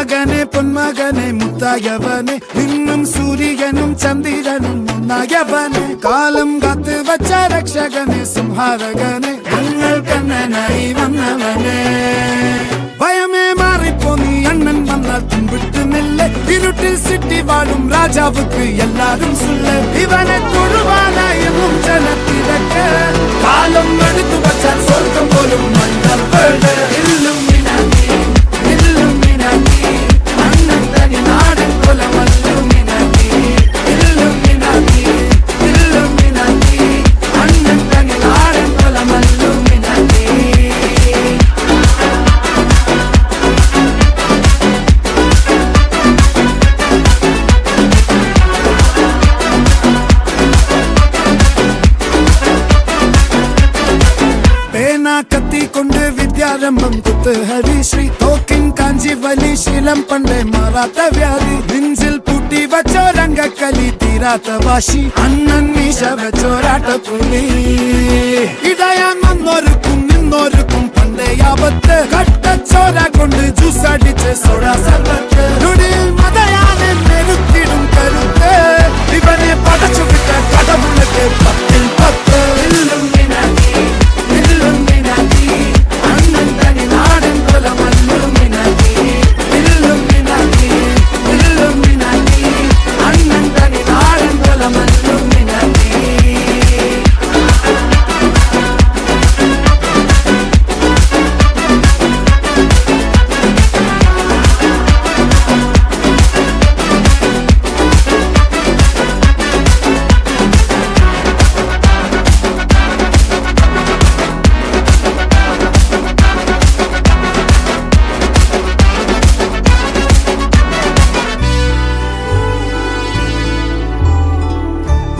പൊന്മകനെ പൊന്മകനെ മുത്തായവനെ നിന്നും സൂര്യനും ചന്ദ്രനും ഒന്നായവനെ കാലം കാത്ത് വച്ച രക്ഷകനെ സംഹാരകനെ ഞങ്ങൾ കണ്ണനായി വന്നവനെ ഭയമേ മാറിപ്പോ നീ അണ്ണൻ വന്നാൽ തുമ്പിട്ടുന്നില്ല ഇരുട്ടിൽ സിറ്റി വാഴും രാജാവുക്ക് എല്ലാരും സുല്ല ഇവനെ തൊഴുവാനായും ജനത്തിരക്ക് കാലം എടുത്തു വച്ചാൽ സ്വർഗം പോലും കത്തിക്കൊണ്ട് വിദ്യാരംഭം കുത്ത് ഹരിശ്രീ തോക്കിൻ കാഞ്ചി വലി ശീലം പണ്ടേ മാറാത്ത വ്യാധി നെഞ്ചിൽ പൂട്ടി വച്ചോരംഗക്കലി തീരാത്ത വാശി അണ്ണൻ മീശ വെച്ചോരാട്ട പുലി ഇടയാൻ വന്നോർക്കും നിന്നോർക്കും പണ്ടേ ആപത്ത് കട്ടച്ചോര കൊണ്ട് ജ്യൂസ് അടിച്ച് സോഡ സർവത്ത് നൊടിയിൽ മതയാനെ നെരുത്തിടും കരുത്ത് ഇവനെ പടച്ചു വിട്ട കടവുള്ളക്ക് 10-10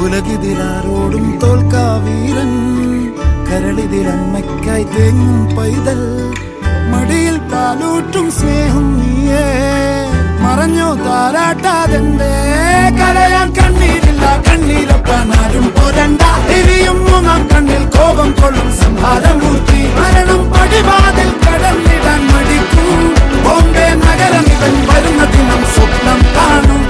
ഉലകിതിലാരോടും തോൽക്കാവീരൻ കരളിതിലമ്മയ്ക്കായി തേങ്ങും പൈതൽ മടിയിൽ പാലൂട്ടും സ്നേഹം നീയേ മറഞ്ഞോ താരാട്ടാതെന്തേ കരയാൻ കണ്ണീരില്ല കണ്ണീരൊപ്പാനാരും പോരണ്ട എരിയും മൂന്നാം കണ്ണിൽ കോപം കൊള്ളും സംഹാരമൂർത്തി മരണം പടിവാതിൽ കടന്നിടാൻ മടിക്കും ബോംബെ നഗരം ഇവൻ വരുന്ന ദിനം സ്വപ്നം കാണും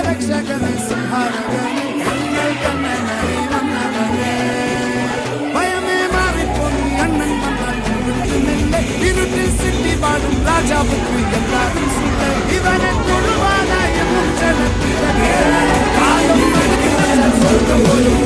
രക്ഷകനെ സംഹാരകനെ ഞങ്ങൾ കണ്ണനായി വന്നവനെ ഭയമേ മാറിപ്പോ നീ അണ്ണൻ വന്നാൽ തുമ്പിട്ടുന്നില്ല ഇരുട്ടിൽ സിറ്റി വാഴും രാജാവുക്ക് എല്ലാരും സുല്ല ഇവനെ തൊഴുവാനായും ജനത്തിരക്ക് കാലം എടുത്തു സ്വർഗം പോലും